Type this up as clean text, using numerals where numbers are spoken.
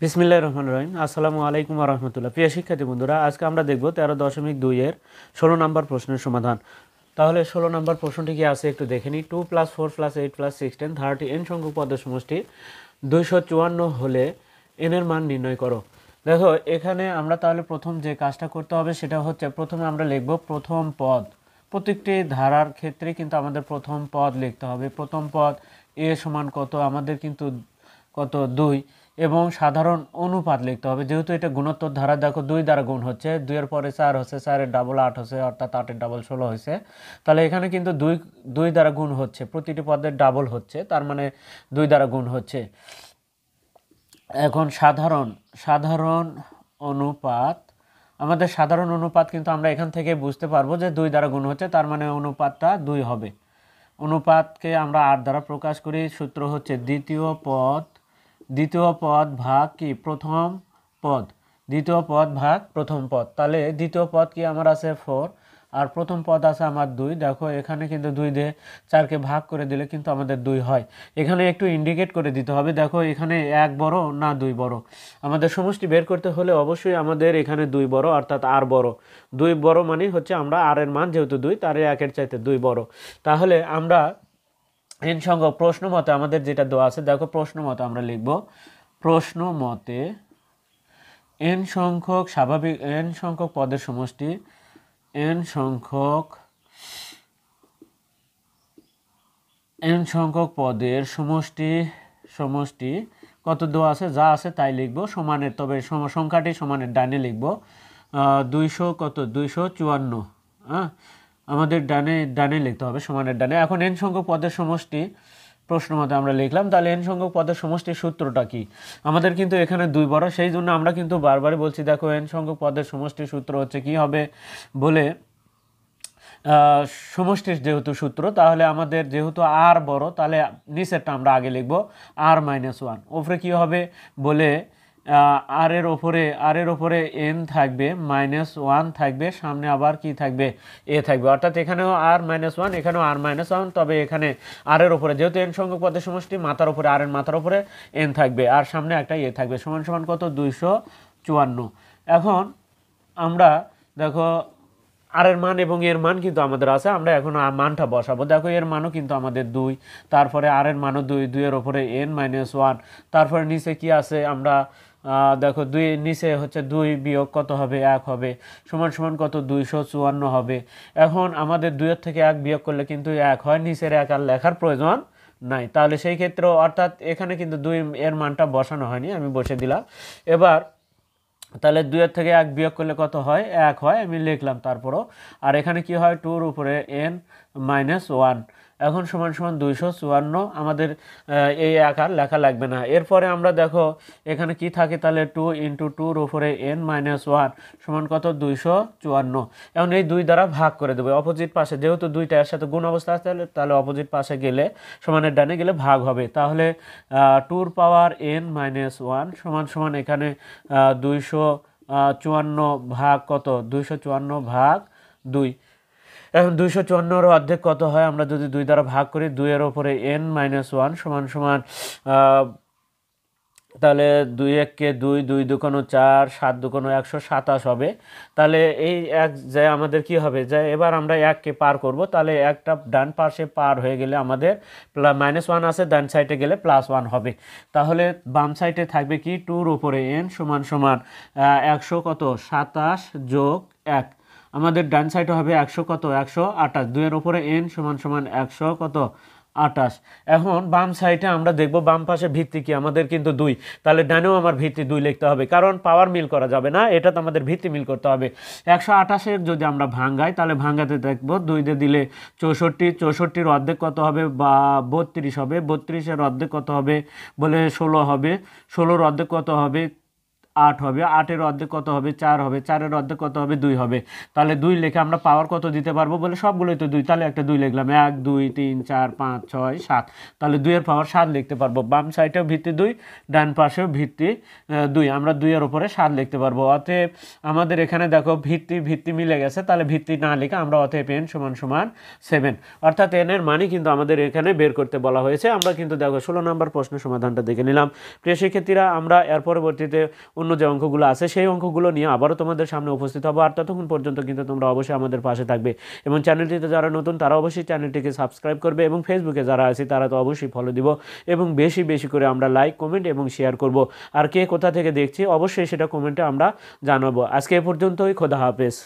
বিসমিল্লাহির রহমানির রহিম। আসসালামু আলাইকুম ওয়া রাহমাতুল্লাহ। প্রিয় শিক্ষার্থী বন্ধুরা, আজকে আমরা দেখব 13.2 এর 16 নম্বর প্রশ্নের সমাধান। তাহলে 16 নম্বর প্রশ্নটি কি আছে একটু দেখে নিই। 2 + 4 + 8 + 16 30 n সংখ্যক পদের সমষ্টি 254 হলে n এর মান নির্ণয় করো। দেখো, এখানে আমরা তাহলে প্রথম যে কাজটা করতে হবে সেটা হচ্ছে প্রথমে আমরা লিখব প্রথম পদ। প্রত্যেকটি ধারার ক্ষেত্রে কিন্তু আমাদের প্রথম পদ লিখতে হবে। প্রথম পদ a সমান কত, আমাদের কিন্তু কত 2, এবং সাধারণ অনুপাত লিখতে হবে। যেহেতু এটা গুণোত্তর ধারা, দেখো 2 দ্বারা গুণ হচ্ছে, 2 এর পরে 4 হচ্ছে, 4 এর ডাবল 8 হচ্ছে, অর্থাৎ 8 এর ডাবল 16 হয়েছে। তাহলে এখানে কিন্তু 2 দ্বারা গুণ হচ্ছে, প্রতিটি পদের ডাবল হচ্ছে, তার মানে 2 দ্বারা গুণ হচ্ছে। এখন সাধারণ অনুপাত, আমাদের সাধারণ অনুপাত কিন্তু আমরা এখান থেকে বুঝতে পারবো যে 2 দ্বারা গুণ হচ্ছে, তার মানে অনুপাতটা 2 হবে। অনুপাতকে আমরা 8 দ্বারা প্রকাশ করি। সূত্র হচ্ছে দ্বিতীয় পদ ভাগ কি প্রথম পদ, দ্বিতীয় পদ ভাগ প্রথম পদ। তাহলে দ্বিতীয় পদ কি আমার আছে 4, আর প্রথম পদ আছে আমার 2। দেখো এখানে কিন্তু 2 দিয়ে 4কে ভাগ করে দিলে কিন্তু আমাদের 2 হয়। এখানে একটু ইন্ডিকেট করে দিতে হবে। দেখো এখানে 1 বড় না 2 বড়, আমাদের সমষ্টি বের করতে হলে অবশ্যই আমাদের এখানে 2 বড়, অর্থাৎ আর বড়। 2 বড় মানে হচ্ছে আমরা আর এর মান যেহেতু 2, তার 1-এর চাইতে 2 বড়। তাহলে আমরা n সংখ্যক প্রশ্ন মতে আমাদের যেটা দেওয়া আছে, দেখো প্রশ্ন মতে আমরা লিখব প্রশ্ন মতে n সংখ্যক পদের সমষ্টি, n সংখ্যক পদের সমষ্টি কত দেওয়া আছে, যা আছে তাই লিখব সমানের, তবে সংখ্যাটি সমানের ডানে লিখব 254। হ্যাঁ, আমাদের ডানে লিখতে হবে, সমানের ডানে। এখন n সংখ্যক পদের সমষ্টি প্রশ্ন মতে আমরা লিখলাম। তাহলে n সংখ্যক পদের সমষ্টির সূত্রটা কি? আমাদের কিন্তু এখানে 2 বড়, সেই জন্য আমরা কিন্তু বারবারই বলছি, দেখো n সংখ্যক পদের সমষ্টির সূত্র হচ্ছে কি হবে বলে, সমষ্টির যেহেতু সূত্র, তাহলে আমাদের যেহেতু আর বড়, তাহলে নিচেরটা আমরা আগে লিখব r-1। ওপরে কি হবে বলে, আর এর ওপরে n থাকবে, -1 থাকবে, সামনে আবার কি থাকবে, a থাকবে। অর্থাৎ এখানেও r-1, এখানেও r-1, তবে এখানে আর এর ওপরে যেহেতু n সংখ্যক পদের সমষ্টি, মাথার উপরে আর এর মাথার উপরে n থাকবে, আর সামনে একটা a থাকবে, সমান সমান কত 254। এখন আমরা দেখো আর এর মান এবং এর মান কিন্তু আমাদের আছে, আমরা এখন মানটা বসাবো। দেখো এর মানও কিন্তু আমাদের 2, তারপরে আর এর মানও 2, 2 এর ওপরে n-1, তারপরে নিচে কি আছে আমরা দেখো 2 নিচে হচ্ছে 2 বিয়োগ কত হবে, 1 হবে, সমান সমান কত 254 হবে। এখন আমাদের 2 এর থেকে 1 বিয়োগ করলে কিন্তু 1 হয়, নিচের 1 আর লেখার প্রয়োজন নাই। তাহলে সেই ক্ষেত্রে অর্থাৎ এখানে কিন্তু 2 এর মানটা বসানো হয়নি, আমি বসে দিলাম। এবার তাহলে 2 এর থেকে 1 বিয়োগ করলে কত হয়, 1 হয়, আমি লিখলাম তারপরও। আর এখানে কি হয়, 2 এর উপরে n-1। এখন সমান সমান 254, আমাদের এই 1 আর লেখা লাগবে না। এরপরে আমরা দেখো এখানে কি থাকে, তাহলে 2 × 2 এর উপরে n-1 সমান কত 254। এখন এই 2 দ্বারা ভাগ করে দেবো অপোজিট পাশে, যেহেতু 2টা এর সাথে গুণ অবস্থা আছে, তাহলে অপোজিট পাশে গেলে, সমানের ডানে গেলে ভাগ হবে। তাহলে 2 র পাওয়ার n-1 সমান সমান এখানে 254 ভাগ কত, 254 ভাগ 2। এখন 254 অর্ধেক কত হয়, আমরা যদি 2 দ্বারা ভাগ করি, 2 এর ওপরে n-1 সমান সমান তাহলে 2 1-কে 2, 2 2 4, 7 2 127 হবে। তাহলে এই এক যায় আমাদের কি হবে, যায় এবার আমরা 1কে পার করব, তাহলে একটা ডান পাশে পার হয়ে গেলে আমাদের -1 আছে, ডান সাইডে গেলে +1 হবে। তাহলে বাম সাইডে থাকবে কি 2 এর উপরে n সমান সমান 100 কত 27 যোগ 1, আমাদের ডান সাইডে হবে 100 কত 128, 2 এর উপরে n সমান সমান 100 কত 28। এখন বাম সাইডে আমরা দেখব বাম পাশে ভিত্তি কি, আমাদের কিন্তু 2, তাহলে ডানেও আমার ভিত্তি 2 লিখতে হবে, কারণ পাওয়ার মিল করা যাবে না, এটা তো আমাদের ভিত্তি মিল করতে হবে। 128-এর যদি আমরা ভাঙ্গাই, তাহলে ভাঙ্গাতে দেখব 2 দিয়ে দিলে 64, 64-র অর্ধেক কত হবে বা 32 হবে, 32-এর অর্ধেক কত হবে বলে 16 হবে, 16-র অর্ধেক কত হবে 8 হবে, 8-এর অর্ধেক কত হবে, 4 হবে, 4-এর অর্ধেক কত হবে, 2 হবে। তাহলে 2 লিখে আমরা পাওয়ার কত দিতে পারবো বলে সবগুলোই তো 2, তাহলে একটা 2 লিখলাম, 1 2 3 4 5 6 7, তাহলে 2-এর পাওয়ার 7 লিখতে পারবো। বাম সাইডেও ভিত্তি 2, ডান পাশেও ভিত্তি 2, আমরা 2-এর উপরে 7 লিখতে পারবো। অতএব আমাদের এখানে দেখো ভিত্তি মিলে গেছে, তাহলে ভিত্তি না লিখে আমরা অতএব n সমান সমান 7, অর্থাৎ n এর মানই কিন্তু আমাদের এখানে বের করতে বলা হয়েছে। আমরা কিন্তু দেখো 16 নম্বর প্রশ্নের সমাধানটা দেখে নিলাম। প্রিয় শিক্ষার্থীরা, আমরা এর পরবর্তীতে অন্য যে অঙ্কগুলো আছে সেই অঙ্কগুলো নিয়ে আবারও তোমাদের সামনে উপস্থিত হবো। আর ততক্ষণ পর্যন্ত কিন্তু তোমরা অবশ্যই আমাদের পাশে থাকবে এবং চ্যানেলটিতে যারা নতুন তারা অবশ্যই চ্যানেলটিকে সাবস্ক্রাইব করবে এবং ফেসবুকে যারা আছে তারা তো অবশ্যই ফলো দিব এবং বেশি বেশি করে আমরা লাইক, কমেন্ট এবং শেয়ার করব। আর কে কোথা থেকে দেখছি অবশ্যই সেটা কমেন্টে আমরা জানাবো। আজকে এ পর্যন্তই, খোদা হাফেজ।